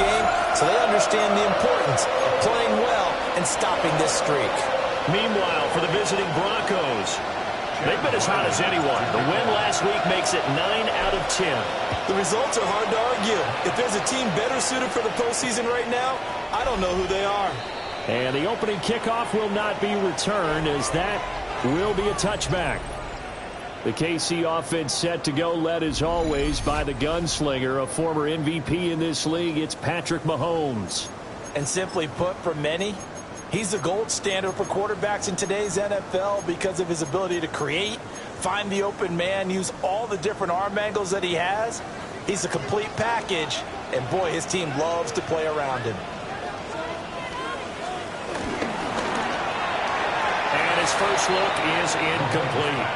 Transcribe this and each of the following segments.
game, so they understand the importance of playing well and stopping this streak. Meanwhile, for the visiting Broncos, they've been as hot as anyone. The win last week makes it 9 out of 10. The results are hard to argue. If there's a team better suited for the postseason right now, I don't know who they are. And the opening kickoff will not be returned, as that will be a touchback. The KC offense set to go, led as always by the gunslinger, a former MVP in this league. It's Patrick Mahomes. And simply put, for many, he's the gold standard for quarterbacks in today's NFL because of his ability to create, find the open man, use all the different arm angles that he has. He's a complete package, and boy, his team loves to play around him. And his first look is incomplete.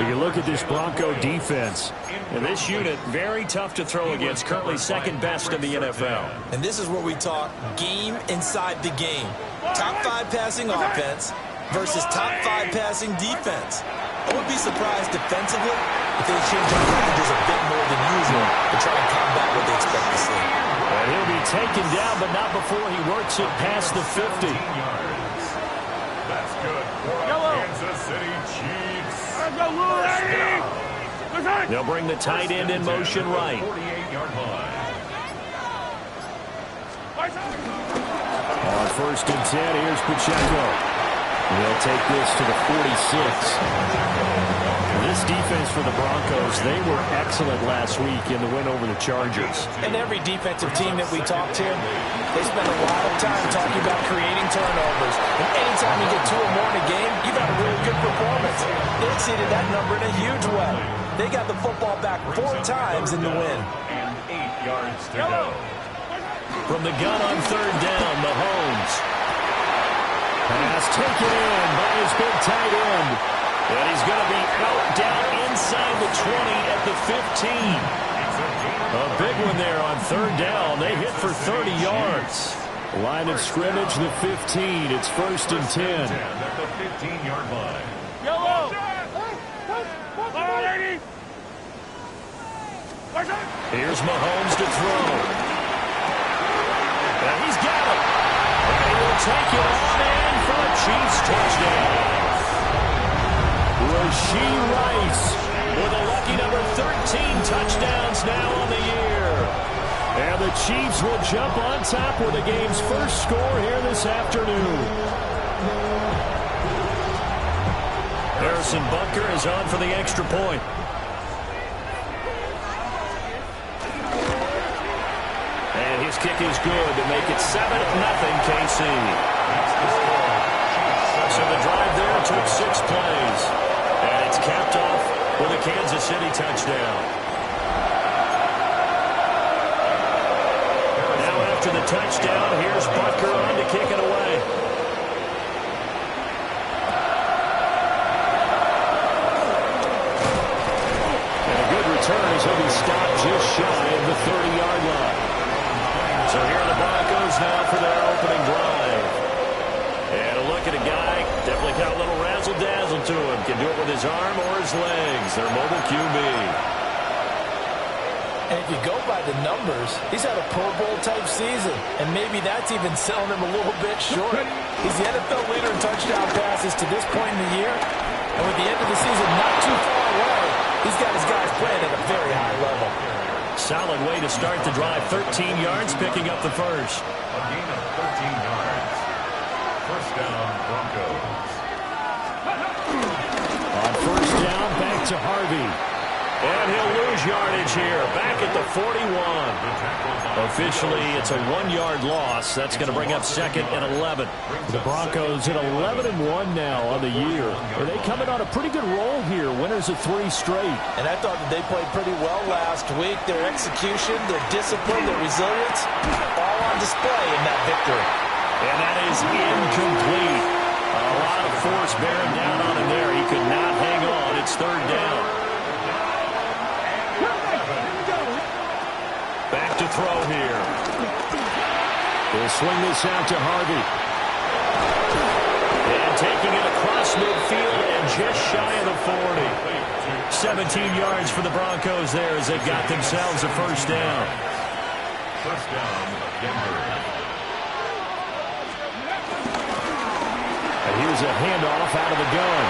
You look at this Bronco defense, and this unit, very tough to throw against, currently second best in the NFL. And this is where we talk game inside the game. Top 5 passing offense versus top 5 passing defense. I would be surprised defensively if they change up packages a bit more than usual to try and combat what they expect to see. And he'll be taken down, but not before he works it past the 50. That's good for Kansas City Chiefs. They'll bring the tight end in motion right. 48-yard line. On 1st and 10, here's Pacheco. He'll take this to the 46. This defense for the Broncos, they were excellent last week in the win over the Chargers. And every defensive team that we talk to, they spend a lot of time talking about creating turnovers. And anytime you get 2 or more in a game, you've had a really good performance. They exceeded that number in a huge way. They got the football back 4 times in the win. And 8 yards to go. From the gun on 3rd down, Mahomes. Pass taken in by his big tight end. And he's going to be out down inside the 20 at the 15. A big one there on 3rd down. They hit for 30 yards. Line of scrimmage, the 15. It's 1st and 10. At the 15-yard line. Yellow! Here's Mahomes to throw. And he's got it. And he will take it on in for a Chiefs touchdown. Rashee Rice with a lucky number 13 touchdowns now on the year. And the Chiefs will jump on top with the game's first score here this afternoon. Harrison Butker is on for the extra point. And his kick is good to make it 7-0 KC. So the drive there took 6 plays. And it's capped off with a Kansas City touchdown. Now after the touchdown, here's Butker on to kick it away. And a good return as he'll be stopped just shy of the 30-yard line. So here are the Broncos now for their opening drive. And a look at a guy, definitely got a little razzle-dazzle to him. Can do it with his arm or his legs. Their mobile QB. And if you go by the numbers, he's had a Pro Bowl-type season. And maybe that's even selling him a little bit short. He's the NFL leader in touchdown passes to this point in the year. And with the end of the season not too far away, he's got his guys playing at a very high level. Solid way to start the drive. 13 yards, picking up the first. A gain of 13 yards. First down, Broncos. On 1st down, back to Harvey. And he'll lose yardage here. Back at the 41. Officially, it's a 1-yard loss. That's going to bring up 2nd and 11. The Broncos at 11-1 now on the year. Are they coming on a pretty good roll here? Winners of 3 straight. And I thought that they played pretty well last week. Their execution, their discipline, their resilience, all on display in that victory. And that is incomplete. A lot of force bearing down on him there. He could not hang on. It's 3rd down. Back to throw here. He'll swing this out to Harvey. And taking it across midfield and just shy of the 40. 17 yards for the Broncos there as they got themselves a 1st down. First down, Denver. And here's a handoff out of the gun.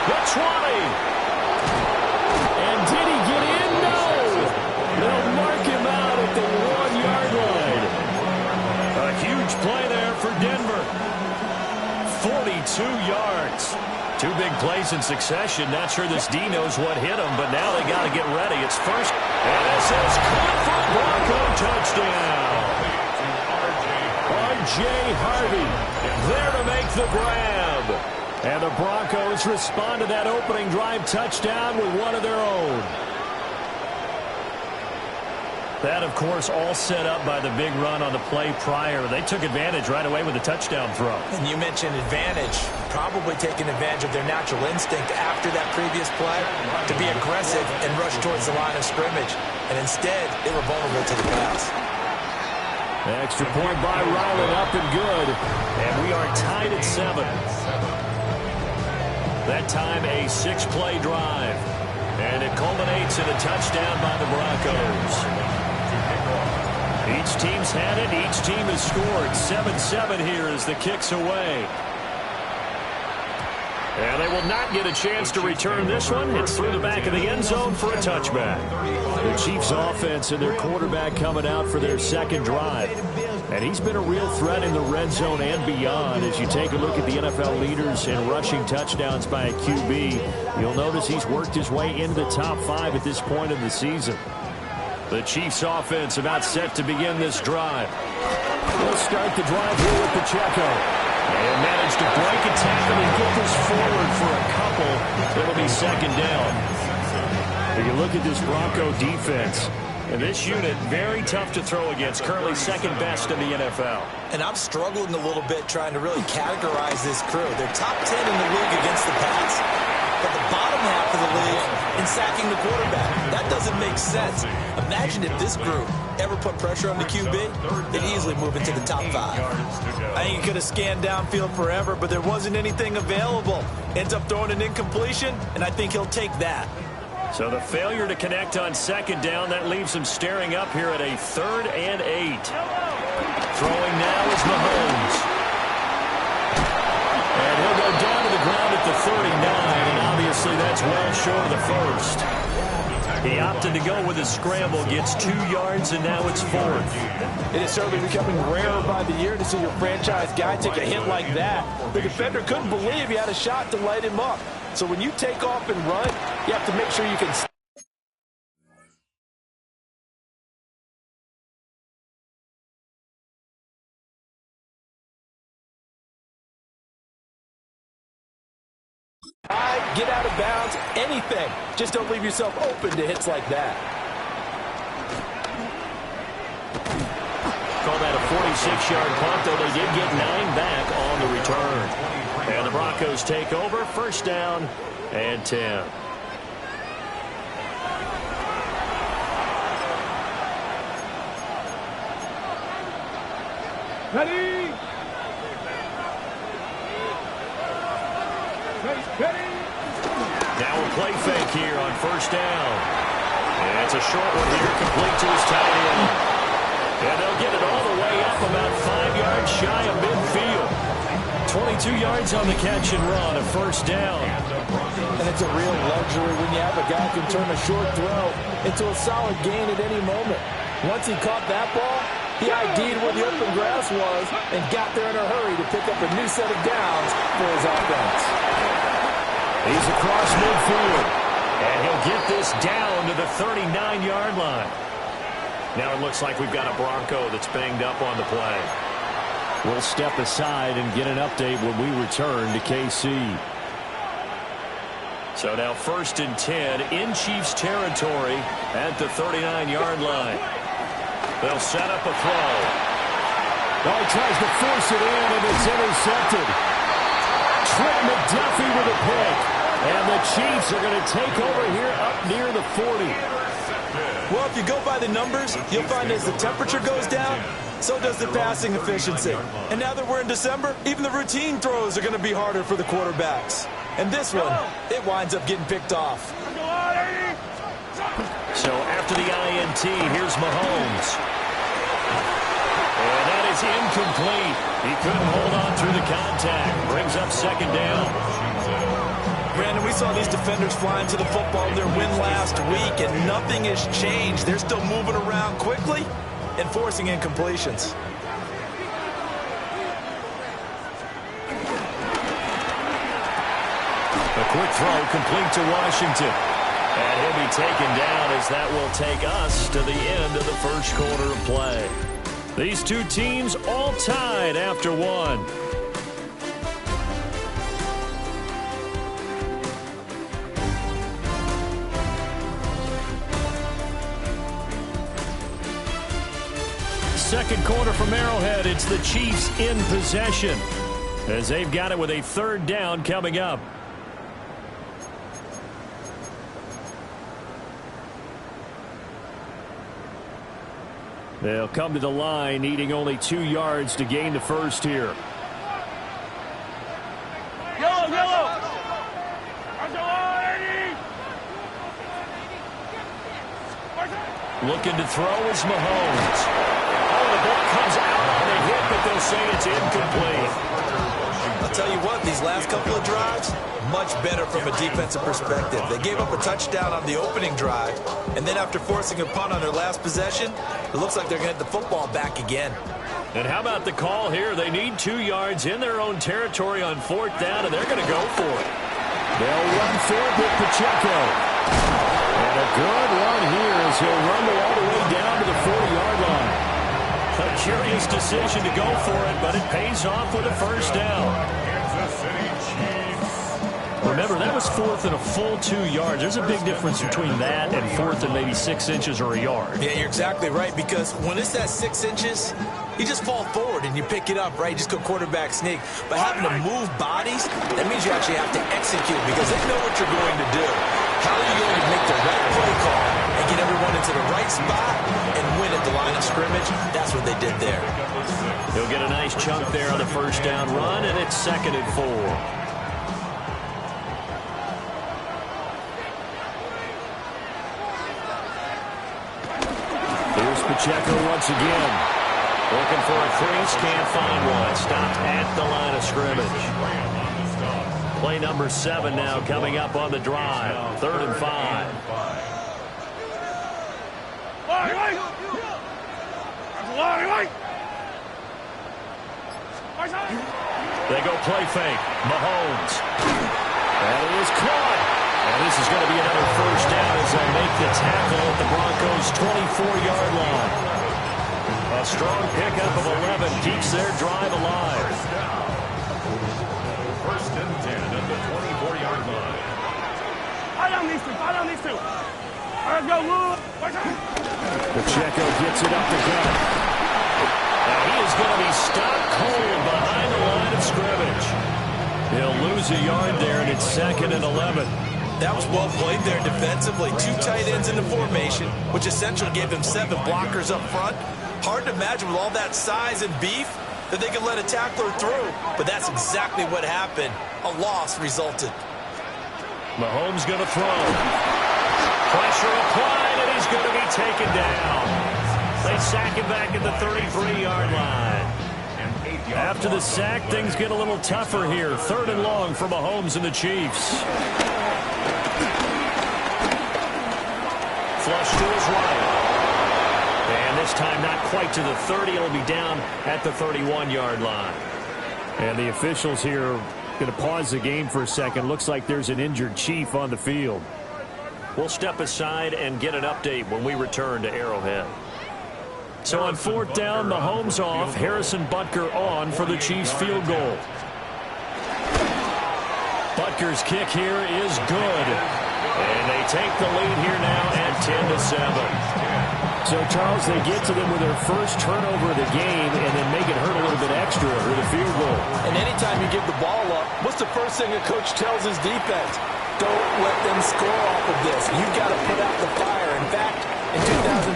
The 20. And did he get in? No. They'll mark him out at the 1-yard line. A huge play there for Denver. 42 yards. Two big plays in succession. Not sure this D knows what hit him, but now they got to get ready. It's first. And this is caught for Bronco touchdown. R.J. Harvey there to make the grab. And the Broncos respond to that opening drive touchdown with one of their own. That, of course, all set up by the big run on the play prior. They took advantage right away with the touchdown throw. And you mentioned advantage, probably taking advantage of their natural instinct after that previous play to be aggressive and rush towards the line of scrimmage. And instead, they were vulnerable to the pass. Extra point by Ryland, up and good. And we are tied at 7. That time, a 6-play drive. And it culminates in a touchdown by the Broncos. Each team's had it. Each team has scored. 7-7 here as the kick's away. And they will not get a chance to return this one. It's through the back of the end zone for a touchback. The Chiefs' offense and their quarterback coming out for their second drive. And he's been a real threat in the red zone and beyond. As you take a look at the NFL leaders in rushing touchdowns by a QB, you'll notice he's worked his way into the top 5 at this point in the season. The Chiefs' offense about set to begin this drive. They'll start the drive here with Pacheco. And manage to break a tackle and get this forward for a couple. It'll be second down. If you look at this Bronco defense, and this unit, very tough to throw against, currently second best in the NFL. And I'm struggling a little bit trying to really categorize this crew. They're top 10 in the league against the pass, but the bottom half of the league in sacking the quarterback. That doesn't make sense. Imagine if this group ever put pressure on the QB, they'd easily move into the top 5. I think he could have scanned downfield forever, but there wasn't anything available. Ends up throwing an incompletion, and I think he'll take that. So the failure to connect on second down, that leaves him staring up here at a 3rd and 8. Throwing now is Mahomes. And he'll go down to the ground at the 39, and obviously that's well short of the first. He opted to go with a scramble, gets 2 yards, and now it's 4th. It is certainly becoming rarer by the year to see your franchise guy take a hit like that. The defender couldn't believe he had a shot to light him up. So when you take off and run, you have to make sure you can stay. Get out of bounds, anything. Just don't leave yourself open to hits like that. Call that a 46-yard punt, though they did get 9 back on the return. And the Broncos take over, first down and 10. Ready? Now a play fake here on first down. And it's a short one here, complete to his tight end. And they'll get it all the way up about 5 yards shy of midfield. 22 yards on the catch and run, a first down. And it's a real luxury when you have a guy who can turn a short throw into a solid gain at any moment. Once he caught that ball, he ID'd where the open grass was and got there in a hurry to pick up a new set of downs for his offense. He's across midfield, and he'll get this down to the 39-yard line. Now it looks like we've got a Bronco that's banged up on the play. We'll step aside and get an update when we return to KC. So now first and 10 in Chiefs territory at the 39-yard line. They'll set up a throw. Oh, he tries to force it in, and it's intercepted. Trent McDuffie with a pick. And the Chiefs are going to take over here up near the 40. Well, if you go by the numbers, you'll find as the temperature goes down, so does the passing efficiency. And now that we're in December, even the routine throws are going to be harder for the quarterbacks. And this one, it winds up getting picked off. So after the INT, here's Mahomes. It's incomplete. He couldn't hold on through the contact. Brings up second down. Brandon, we saw these defenders flying to the football in their win last week, and nothing has changed. They're still moving around quickly and forcing incompletions. A quick throw complete to Washington. And he'll be taken down as that will take us to the end of the first quarter of play. These two teams all tied after one. Second quarter from Arrowhead. It's the Chiefs in possession as they've got it with a third down coming up. They'll come to the line, needing only 2 yards to gain the first here. Looking to throw is Mahomes. Oh, the ball comes out on the hit, but they'll say it's incomplete. I'll tell you what, these last couple of drives, much better from a defensive perspective. They gave up a touchdown on the opening drive, and then after forcing a punt on their last possession, it looks like they're going to get the football back again. And how about the call here? They need 2 yards in their own territory on fourth down, and they're going to go for it. They'll run for it with Pacheco. And a good run here as he'll run all the way down to the 40-yard line. A curious decision to go for it, but it pays off with a first down. Kansas City Chiefs. Remember, that was fourth and a full 2 yards. There's a big difference between that and fourth and maybe 6 inches or a yard. Yeah, you're exactly right, because when it's at 6 inches, you just fall forward and you pick it up, right? You just go quarterback sneak. But having to move bodies, that means you actually have to execute because they know what you're going to do. How are you going to make the right play call and get everyone into the right spot and win at the line of scrimmage? That's what they did there. He'll get a nice chunk there on the first down run, and it's 2nd and 4. Here's Pacheco once again. Looking for a crease, can't find one. Stopped at the line of scrimmage. Play number 7 now coming up on the drive. 3rd and 5. They go play fake. Mahomes. And it is caught. And this is going to be another first down as they make the tackle at the Broncos' 24-yard line. A strong pickup of 11 keeps their drive alive. First and 10 at the 24-yard line. Pacheco gets it up the gut. And he is going to be stopped cold behind the line of scrimmage. He'll lose a yard there, and it's 2nd and 11. That was well played there defensively. 2 tight ends in the formation, which essentially gave them 7 blockers up front. Hard to imagine with all that size and beef that they could let a tackler through. But that's exactly what happened. A loss resulted. Mahomes going to throw. Pressure applied, and he's going to be taken down. They sack him back at the 33-yard line. After the sack, things get a little tougher here. 3rd and long for Mahomes and the Chiefs. Flush to his right. And this time not quite to the 30. It'll be down at the 31-yard line. And the officials here are going to pause the game for a second. Looks like there's an injured Chief on the field. We'll step aside and get an update when we return to Arrowhead. So on 4th down, Mahomes off, Harrison Butker on for the Chiefs field goal. Butker's kick here is good. And they take the lead here now at 10-7. So, Charles, they get to them with their first turnover of the game and then make it hurt a little bit extra with a field goal. And anytime you give the ball up, what's the first thing a coach tells his defense? Don't let them score off of this. You've got to put out the fire. In fact, in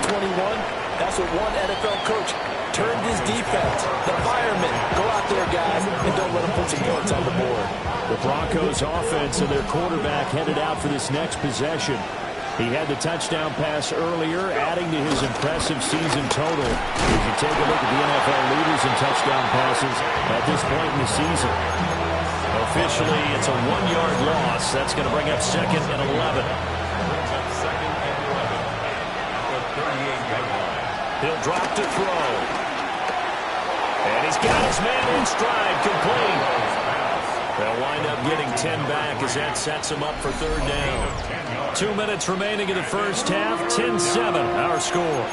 2021, that's what one NFL coach turned his defense. The firemen. Go out there, guys, and don't let them put some points on the board. The Broncos offense and their quarterback headed out for this next possession. He had the touchdown pass earlier, adding to his impressive season total. As you take a look at the NFL leaders in touchdown passes at this point in the season. Officially, it's a 1-yard loss. That's going to bring up 2nd and 11. Brings up 2nd and 11 at the 38-yard line. He'll drop to throw. And he's got his man in stride, complete. They'll wind up getting 10 back as that sets him up for 3rd down. 2 minutes remaining in the first half. 10-7, our score.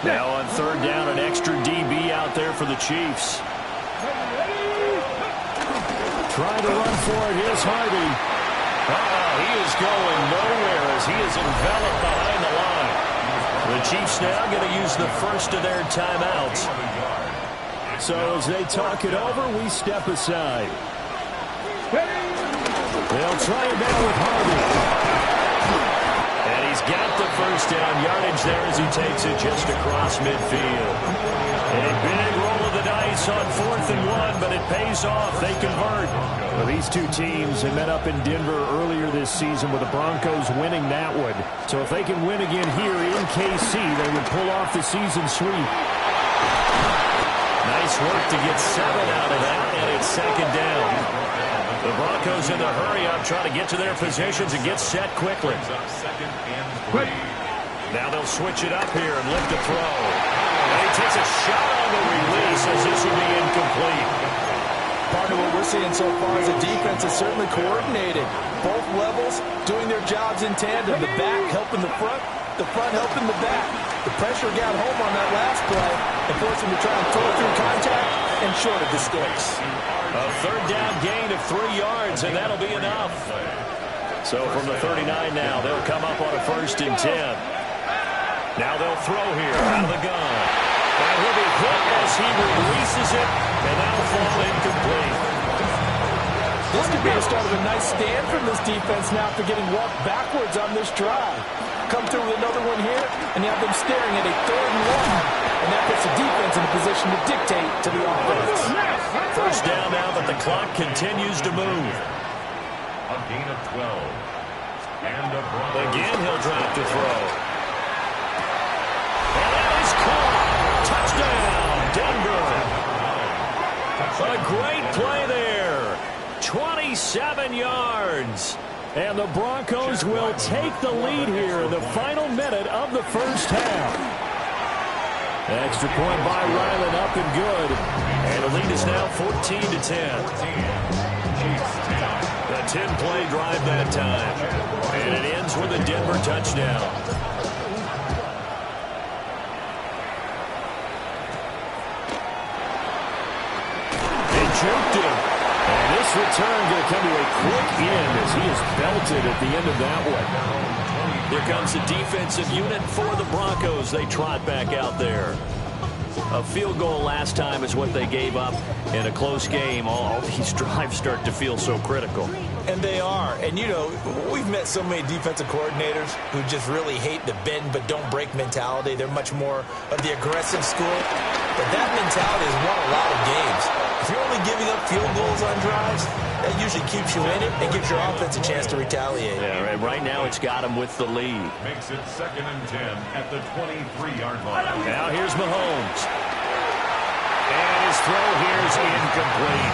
Now on 3rd down, an extra DB out there for the Chiefs. Trying to run for it. Here's Harvey. He is going nowhere as he is enveloped behind the line. The Chiefs now going to use the first of their timeouts. So as they talk it over, we step aside. They'll try it now with Harvey. And he's got the first down yardage there as he takes it just across midfield. A big roll of the dice on 4th and 1, but it pays off. They convert. Well, these two teams have met up in Denver earlier this season with the Broncos winning that one. So if they can win again here in KC, they would pull off the season sweep. Nice work to get 7 out of that, and it's 2nd down. The Broncos in the hurry-up trying to get to their positions and get set quickly. Now they'll switch it up here and lift the throw. And he takes a shot on the release as this will be incomplete. Part of what we're seeing so far is the defense is certainly coordinated. Both levels doing their jobs in tandem. The back helping the front helping the back. The pressure got home on that last play and forced him to try and throw through contact and short of the sticks. A 3rd down gain of 3 yards, and that'll be enough. So from the 39 now, they'll come up on a 1st and 10. Now they'll throw here out of the gun. And he'll be hit as he releases it, and that'll fall incomplete. This could be the start of a nice stand from this defense now after getting walked backwards on this drive. Come through with another one here, and you have them staring at a 3rd and 1. And that puts the defense in a position to dictate to the offense. First down now, but the clock continues to move. A gain of 12. And the Broncos. Again, he'll drop to throw. And that is caught. Touchdown, Denver. A great play there. 27 yards. And the Broncos will take the lead here in the final minute of the first half. Extra point by Ryland, up and good. And the lead is now 14-10. A 10-play drive that time. And it ends with a Denver touchdown. They juked him. And this return going to come to a quick end as he is belted at the end of that one. Here comes the defensive unit for the Broncos. They trot back out there. A field goal last time is what they gave up in a close game. All these drives start to feel so critical. And they are. And, you know, we've met so many defensive coordinators who just really hate the bend but don't break mentality. They're much more of the aggressive school. But that mentality has won a lot of games. If you're only giving up field goals on drives, that usually keeps you in it and gives your offense a chance to retaliate. Yeah, right now it's got him with the lead. Makes it 2nd and 10 at the 23-yard line. Now here's Mahomes. And his throw here is incomplete.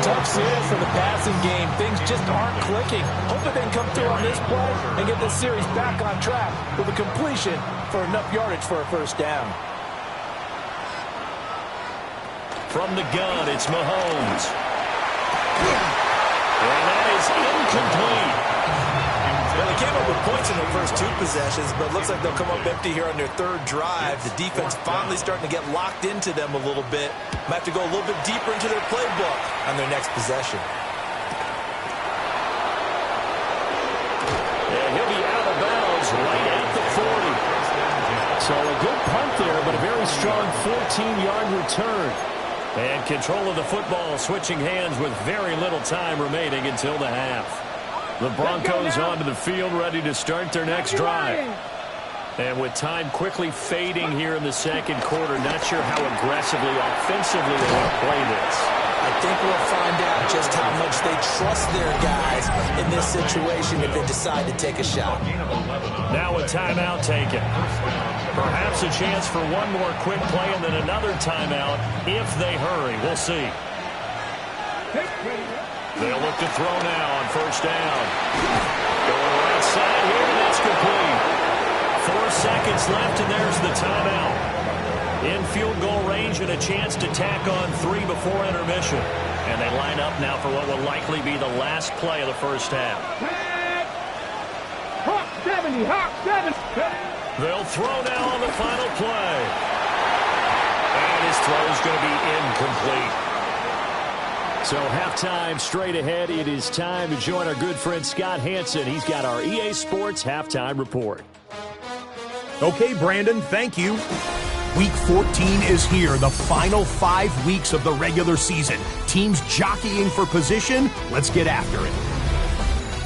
Tough seal for the passing game. Things just aren't clicking. Hoping they can come through on this play and get this series back on track with a completion for enough yardage for a first down. From the gun, it's Mahomes. And that is incomplete. Well, they came up with points in their first 2 possessions, but it looks like they'll come up empty here on their 3rd drive. The defense finally starting to get locked into them a little bit. Might have to go a little bit deeper into their playbook on their next possession. And he'll be out of bounds right at the 40. So a good punt there, but a very strong 14-yard return. And control of the football switching hands with very little time remaining until the half. The Broncos onto the field ready to start their next drive. And with time quickly fading here in the 2nd quarter, not sure how aggressively, offensively they want to play this. I think we'll find out just how much they trust their guys in this situation if they decide to take a shot. Now a timeout taken. Perhaps a chance for one more quick play and then another timeout if they hurry. We'll see. They'll look to throw now on first down. Going right side here, and that's complete. 4 seconds left, and there's the timeout. In field goal range and a chance to tack on 3 before intermission. And they line up now for what will likely be the last play of the first half. Hawk 70, Hawk 70. They'll throw now on the final play. And his throw is going to be incomplete. So halftime straight ahead. It is time to join our good friend Scott Hansen. He's got our EA Sports halftime report. Okay, Brandon, thank you. Week 14 is here, the final 5 weeks of the regular season. Teams jockeying for position. Let's get after it.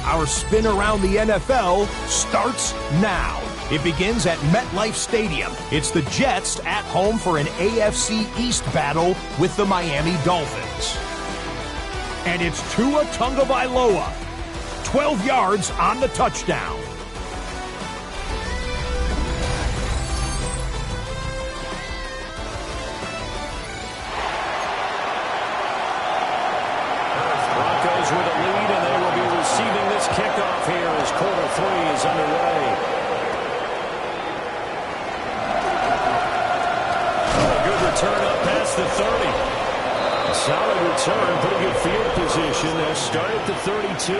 Our spin around the NFL starts now. It begins at MetLife Stadium. It's the Jets at home for an AFC East battle with the Miami Dolphins. And it's Tua Tagovailoa. 12 yards on the touchdown. Broncos with a lead, and they will be receiving this kickoff here as quarter 3 is underway. A good return up past the 30. A solid return, pretty good field position. They'll start at the 32.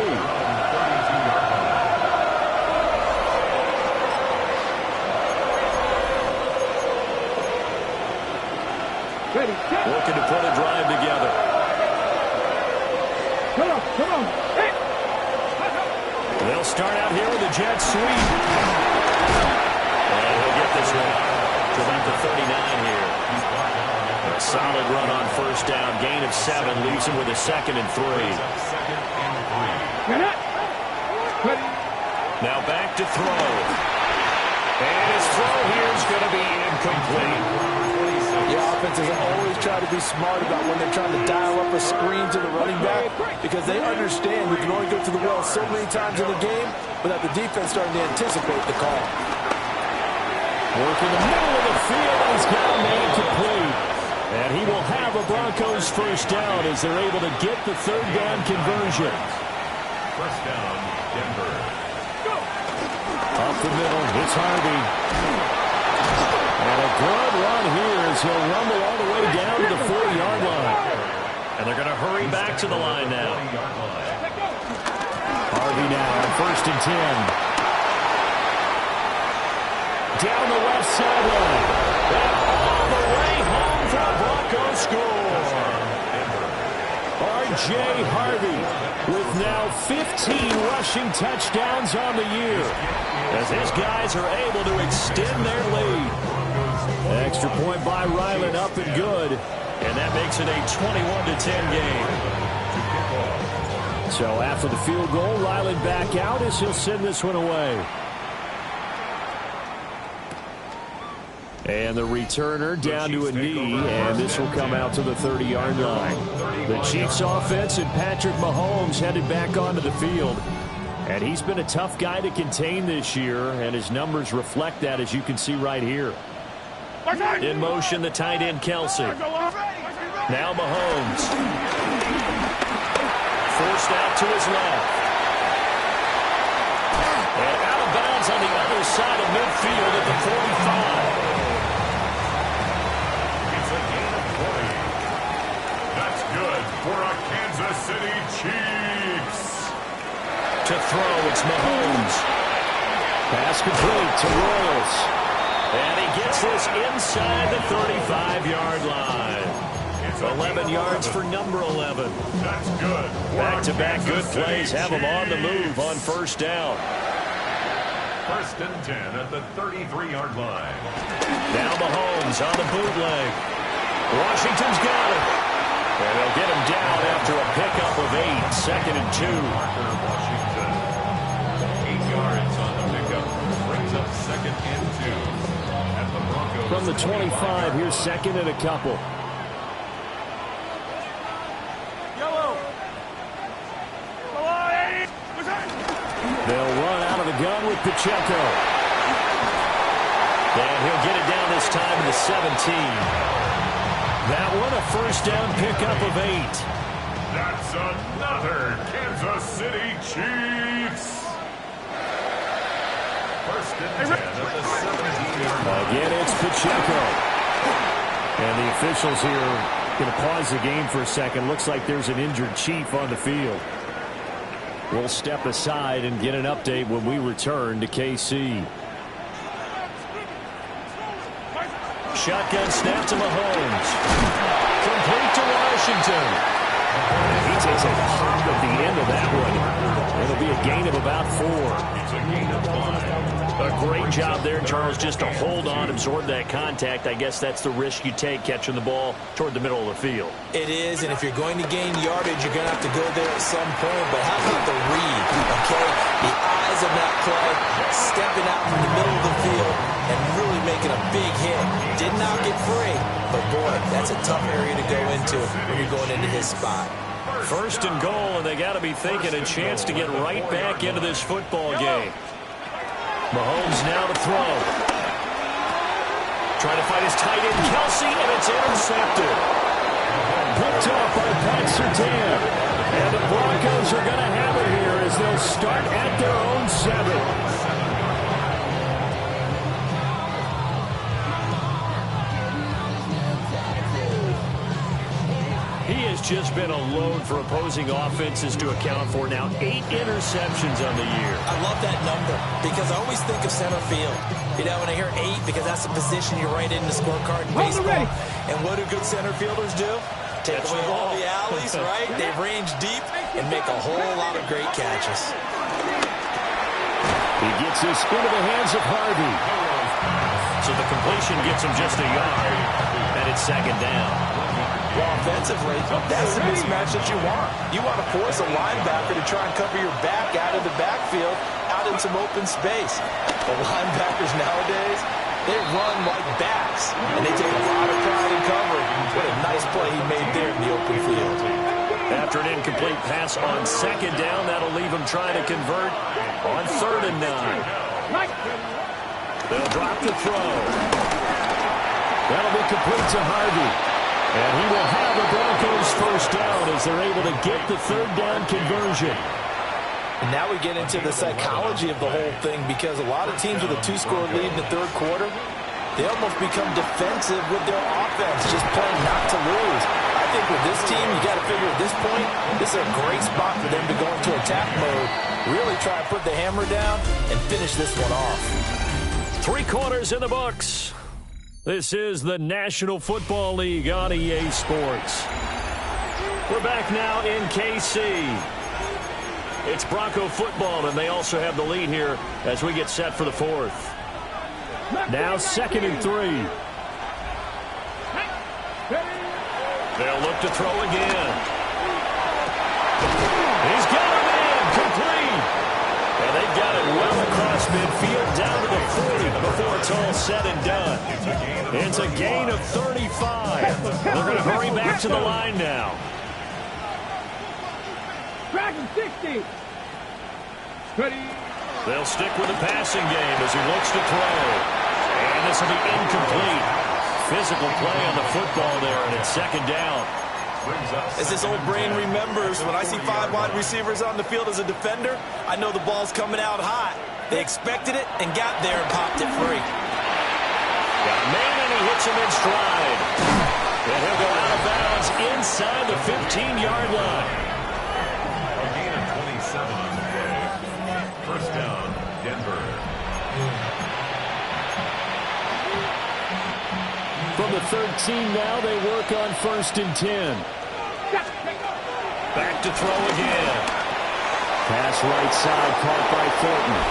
Looking to put a drive together. Come on, come on. Hey. They'll start out here with a jet sweep. And he'll get this one to about the 39 here. A solid run on first down. Gain of 7 leaves him with a 2nd and 3. Now back to throw. And his throw here is going to be incomplete. The offense has always tried to be smart about when they're trying to dial up a screen to the running back because they understand you can only go to the well so many times in the game without the defense starting to anticipate the call. Work in the middle of the field. He's got a man complete. And he will have a Broncos first down as they're able to get the 3rd down conversion. First down, Denver. Up the middle, it's Harvey. And a good run here as he'll rumble all the way down to the 4-yard line. And they're going to hurry back to the line now. Harvey now on 1st and 10. Down the left sideline. And all the way home for a Broncos score. R.J. Harvey with now 15 rushing touchdowns on the year, As his guys are able to extend their lead. Extra point by Ryland, up and good. And that makes it a 21-10 game. So after the field goal, Ryland back out as he'll send this one away. And the returner down to a knee, and this will come out to the 30-yard line. The Chiefs offense and Patrick Mahomes headed back onto the field. And he's been a tough guy to contain this year, and his numbers reflect that, as you can see right here. In motion, the tight end, Kelsey. Now Mahomes. Forced out to his left. And out of bounds on the other side of midfield at the 45. It's a gain of 20. That's good for a Kansas City Chiefs. To throw, it's Mahomes. Pass complete to Royals. And he gets this inside the 35-yard line. 11 yards for number 11. That's good. Back-to-back good plays have him on the move on first down. 1st and 10 at the 33-yard line. Now Mahomes on the bootleg. Washington's got it. And they'll get him down after a pickup of 8. 2nd and 2. Washington. 8 yards on the pickup. Brings up 2nd and 2. At the Broncos. From the 25, here's 2nd and a couple. Pacheco. And he'll get it down this time to the 17. That one a first down pickup of 8. That's another Kansas City Chiefs. First and 10 at the 17. Again, it's Pacheco. And the officials here going to pause the game for a second. Looks like there's an injured Chief on the field. We'll step aside and get an update when we return to KC. Shotgun snap to Mahomes. Complete to Washington. He takes a pop at the end of that one. It'll be a gain of about 4. It's a gain of 5. A great job there, Charles, just to hold on, absorb that contact. I guess that's the risk you take catching the ball toward the middle of the field. It is, and if you're going to gain yardage, you're going to have to go there at some point. But how about the read, okay? The eyes of that play, stepping out from the middle of the field and really making a big hit. Did not get free, but boy, that's a tough area to go into when you're going into his spot. First and goal, and they got to be thinking a chance to get right back into this football game. Mahomes now to throw. Trying to find his tight end, Kelsey, and it's intercepted. Picked off by Pat Surtain. And the Broncos are going to have it here as they'll start at their own 7. He has just been a load for opposing offenses to account for. Now 8 interceptions on the year. I love that number because I always think of center field. You know, when I hear 8, because that's the position you write in the scorecard in baseball. And what do good center fielders do? Take away all the alleys, right? They range deep and make a whole lot of great catches. He gets his spin to the hands of Harvey. So the completion gets him just a yard, and it's second down. Well, offensively, that's the mismatch that you want. You want to force a linebacker to try and cover your back out of the backfield, out in some open space. The linebackers nowadays, they run like backs, and they take a lot of pride in covering. What a nice play he made there in the open field. After an incomplete pass on second down, that'll leave him trying to convert on 3rd and 9. They'll drop the throw. That'll be complete to Harvey. And he will have the Broncos first down as they're able to get the 3rd down conversion. And now we get into the psychology of the whole thing, because a lot of teams with a 2-score lead in the 3rd quarter, they almost become defensive with their offense, just playing not to lose. I think with this team, you got to figure at this point, this is a great spot for them to go into attack mode, really try to put the hammer down and finish this one off. 3 quarters in the books. This is the National Football League on EA Sports. We're back now in KC. It's Bronco football, and they also have the lead here as we get set for the 4th. Now 2nd and 3. They'll look to throw again. He's got him in, complete. And they've got it well across midfield, down to the 40 before it's all said and done. It's a gain of 35. They're going to hurry back to the line now. Dragon 60. Ready. They'll stick with the passing game as he looks to throw. And this will be incomplete. Physical play on the football there, and it's 2nd down. As this old brain remembers, when I see 5 wide receivers on the field as a defender, I know the ball's coming out hot. They expected it and got there and popped it free. Got a man, and he hits him in stride. And he'll go out of bounds inside the 15-yard line. A gain of 27 on the play. First down, Denver. From the 13 now, they work on 1st and 10. Back to throw again. Pass right side, caught by Thornton.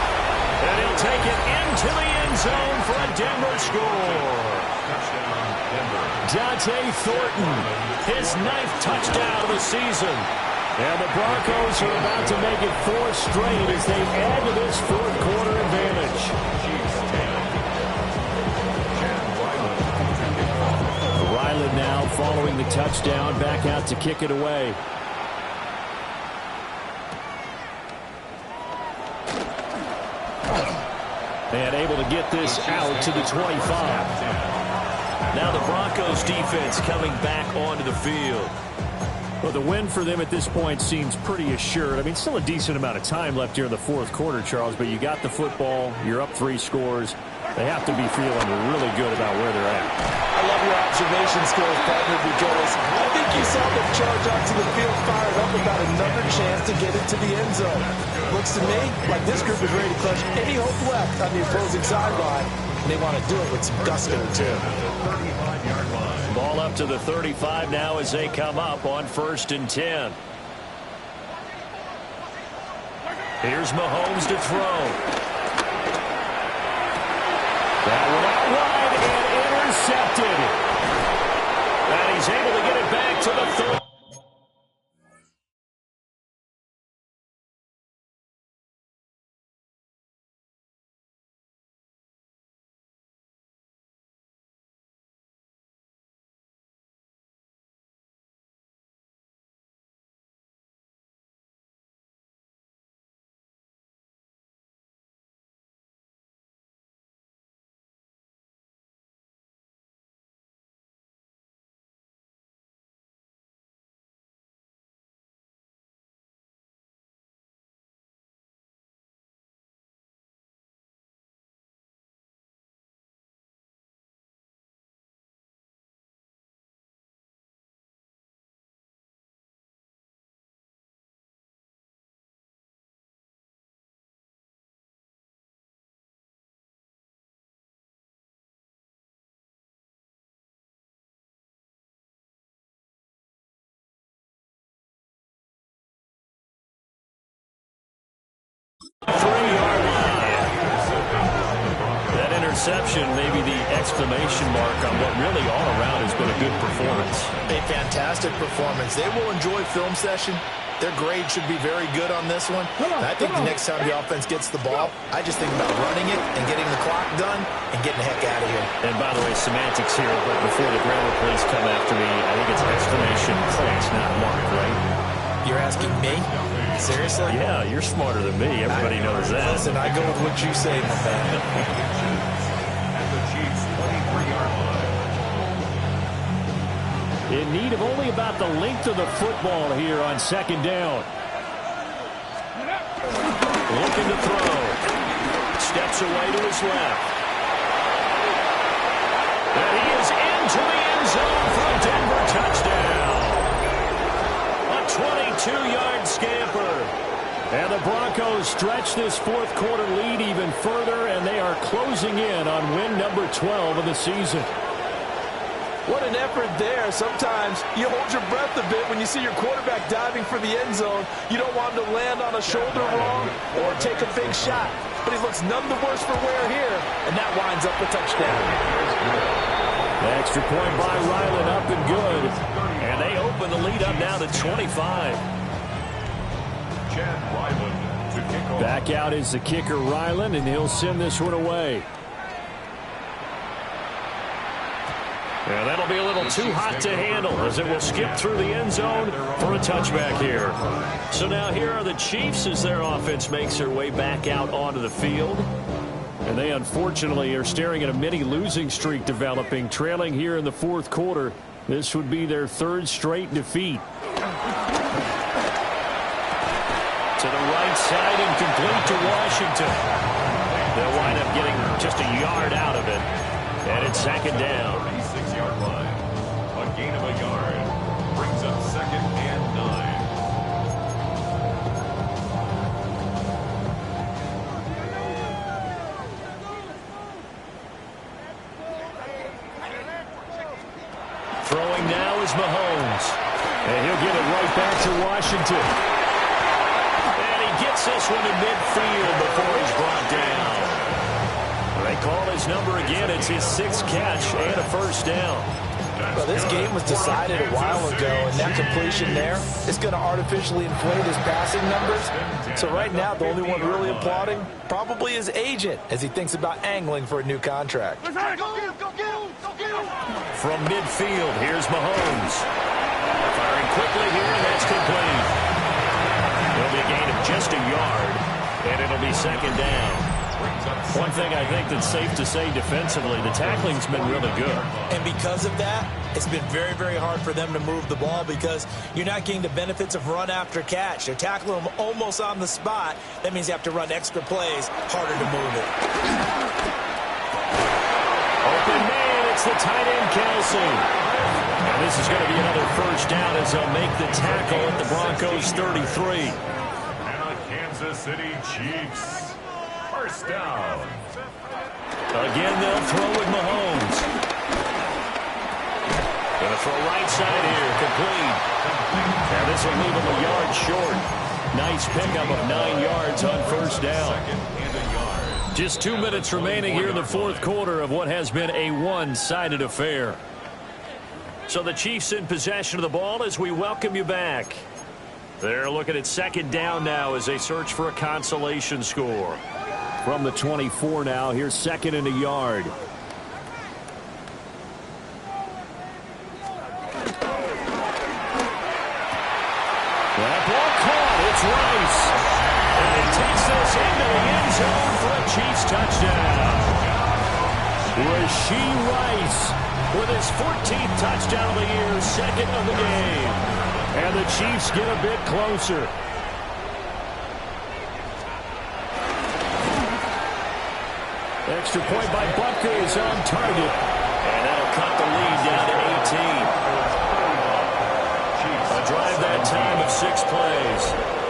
And he'll take it into the end zone for a Denver score. Touchdown, Denver. Dante Thornton, His 9th touchdown of the season. and the Broncos are about to make it 4 straight as they add to this 4th quarter advantage. Ryland now following the touchdown, back out to kick it away. And able to get this out to the 25. Now the Broncos defense coming back onto the field. Well, the win for them at this point seems pretty assured. I mean, still a decent amount of time left here in the fourth quarter, Charles, but you got the football. You're up 3 scores. They have to be feeling really good about where they're at. I love your observation skills, partner, because I think you saw them charge out to the field, fired up about another chance to get into the end zone. Looks to me like this group is ready to crush any hope left on the opposing sideline, and they want to do it with some gusto, too. Ball up to the 35 now as they come up on 1st and 10. Here's Mahomes to throw. That one out wide and intercepted. And he's able to get it back to the 30. That interception may be the exclamation mark on what really all around has been a good performance. A fantastic performance. They will enjoy film session. Their grade should be very good on this one. And I think the next time the offense gets the ball, I just think about running it and getting the clock done and getting the heck out of here. And by the way, semantics here, but before the grammar police come after me, I think it's exclamation point, not mark, right? You're asking me? Seriously? Yeah, you're smarter than me. Everybody knows that. Listen, I go with what you say, my man. At the Chiefs' 23-yard line. In need of only about the length of the football here on 2nd down. Looking to throw. Steps away to his left. And he is into the end zone for a Denver touchdown. A 22-yard scamper. And the Broncos stretch this fourth quarter lead even further, and they are closing in on win number 12 of the season. What an effort there. Sometimes you hold your breath a bit when you see your quarterback diving for the end zone. You don't want him to land on a shoulder wrong or take a big shot. But he looks none the worse for wear here, and that winds up a touchdown. The extra point by Ryland up and good. And they open the lead up now to 25. Chad Ryland to kick off. Back out is the kicker Ryland, and he'll send this one away. Yeah, that'll be a little too hot to handle as it will skip through the end zone for a touchback here. So now here are the Chiefs as their offense makes their way back out onto the field. And they unfortunately are staring at a mini losing streak developing, trailing here in the fourth quarter. This would be their 3rd straight defeat. To the right side and complete to Washington. They'll wind up getting just a yard out of it. And it's 2nd down. 36-yard line. A gain of a yard. Brings up 2nd and 9. Throwing now is Mahomes. And he'll give it right back to Washington. And he gets this one to midfield before he's brought down. They call his number again. It's his 6th catch and a 1st down. Well, this game was decided a while ago, and that completion there is going to artificially inflate his passing numbers. So right now, the only one really applauding probably his agent as he thinks about angling for a new contract. From midfield, here's Mahomes. Firing quickly here, and that's complete. It'll be a gain of just a yard, and it'll be 2nd down. One thing I think that's safe to say defensively, the tackling's been really good. And because of that, it's been very, very hard for them to move the ball because you're not getting the benefits of run after catch. They're tackling them almost on the spot. That means you have to run extra plays, harder to move it. Open man, it's the tight end, Kelsey. And this is going to be another first down as they'll make the tackle at the Broncos 33. And the Kansas City Chiefs. First down. Again, they'll throw with Mahomes. Going to throw right side here, complete. And this will leave him a yard short. Nice pickup of 9 yards on first down. Just 2 minutes remaining here in the fourth quarter of what has been a one-sided affair. So the Chiefs in possession of the ball as we welcome you back. They're looking at second down now as they search for a consolation score. From the 24 now, here's second and a yard. That ball caught. It's Rice. And he takes this into the end zone for a Chiefs touchdown. Rashee Rice with his 14th touchdown of the year, second of the game. And the Chiefs get a bit closer. Extra point by Butker is on target. And that'll cut the lead down to 18. A drive that time of 6 plays.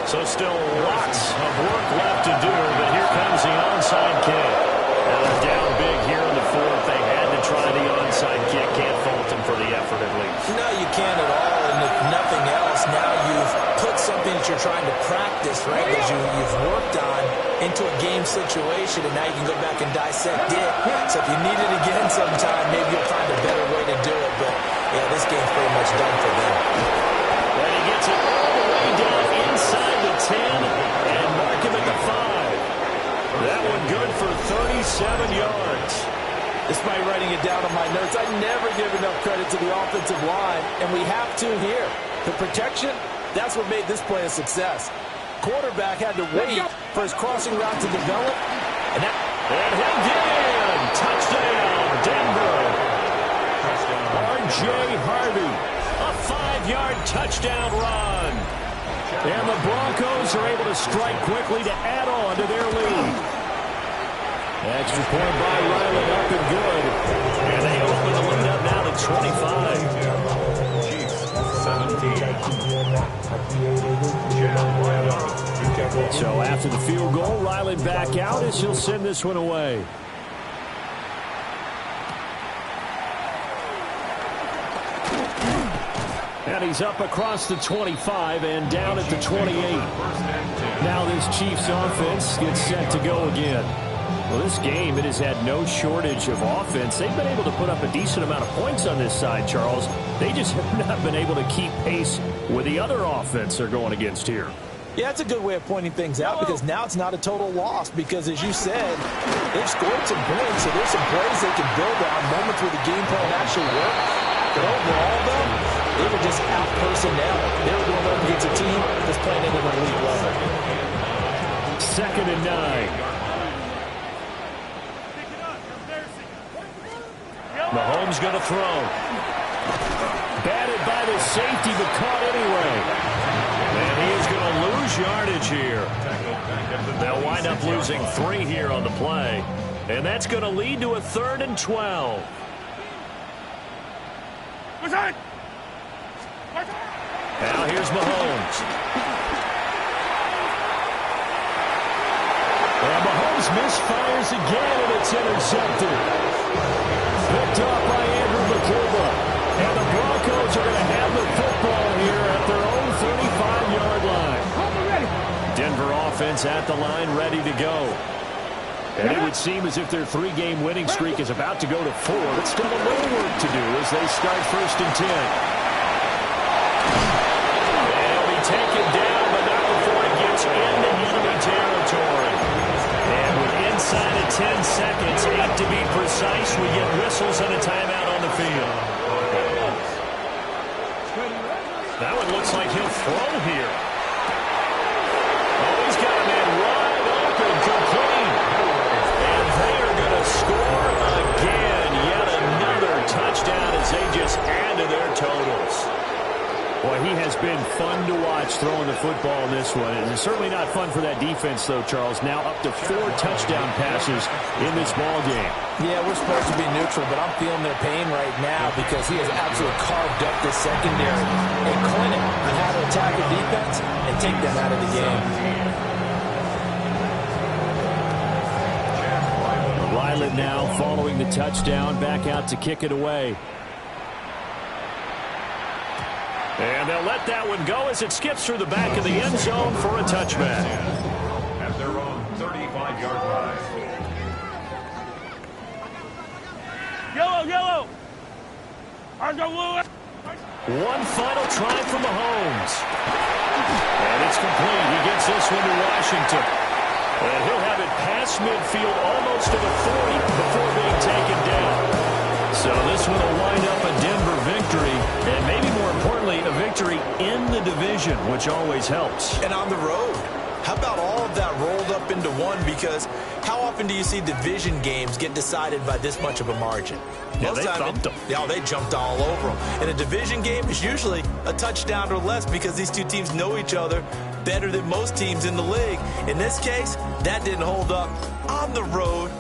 So still lots of work left to do, but here comes the onside kick. And they're down big here in the fourth. They had to try the onside kick. Can't fault them for the effort at least. No, you can't at all. And if nothing else, now you've put something that you're trying to practice, right, that you've worked on into a game situation, and now you can go back and dissect it. So if you need it again sometime, maybe you'll find a better way to do it. But, yeah, this game's pretty much done for them. And he gets it all the way down inside the 10 and mark him at the 5. That one good for 37 yards. Despite writing it down on my notes, I never give enough credit to the offensive line, and we have to here. The protection, that's what made this play a success. Quarterback had to wait for his crossing route to develop. And he'll get in. Touchdown, Denver. R.J. Harvey, a 5-yard touchdown run. And the Broncos are able to strike quickly to add on to their lead. Extra point by Ryland, up and good. And they open the lead up now to 25. Chiefs 17. So after the field goal, Ryland back out as he'll send this one away. And he's up across the 25 and down at the 28. Now this Chiefs offense gets set to go again. Well, this game, it has had no shortage of offense. They've been able to put up a decent amount of points on this side, Charles. They just have not been able to keep pace with the other offense they're going against here. Yeah, that's a good way of pointing things out because now it's not a total loss because, as you said, they've scored some points, so there's some plays they can build on, moments where the game plan actually works. But overall, though, they were just out personnel. They were going up against a team that's playing at an elite level. Second and 9. Mahomes going to throw. Batted by the safety, but caught anyway. And he is going to lose yardage here. They'll wind up losing 3 here on the play. And that's going to lead to a 3rd and 12. Now here's Mahomes. And Mahomes misfires again, and it's intercepted. Picked up by Andrew McCullough. And the Broncos are going to have the football here at their own 35-yard line. Denver offense at the line, ready to go. And it would seem as if their 3-game winning streak is about to go to 4, but still a little work to do as they start 1st and 10. And he'll be taken down, but not before it gets into enemy territory. And with inside of 10 seconds, 8 to be precise, we get whistles and a timeout on the field. That one looks like he'll throw here. Oh, he's got a man wide open, complete. Boy, he has been fun to watch throwing the football in this one. It's certainly not fun for that defense, though, Charles. Now up to 4 touchdown passes in this ball game. Yeah, we're supposed to be neutral, but I'm feeling their pain right now because he has absolutely carved up this secondary. A clinic on how to attack a defense and take them out of the game. Ryland now following the touchdown, back out to kick it away. And they'll let that one go as it skips through the back of the end zone for a touchback. At their own 35-yard line. Yellow! One final try for Mahomes. And it's complete. He gets this one to Washington. And he'll have it past midfield almost to the 40 before being taken down. So this one will wind up a Denver victory, and maybe more importantly, a victory in the division, which always helps. And on the road. How about all of that rolled up into one? Because how often do you see division games get decided by this much of a margin? Yeah, they thumped them. Yeah, they jumped all over them. And a division game is usually a touchdown or less because these two teams know each other better than most teams in the league. In this case, that didn't hold up. On the road,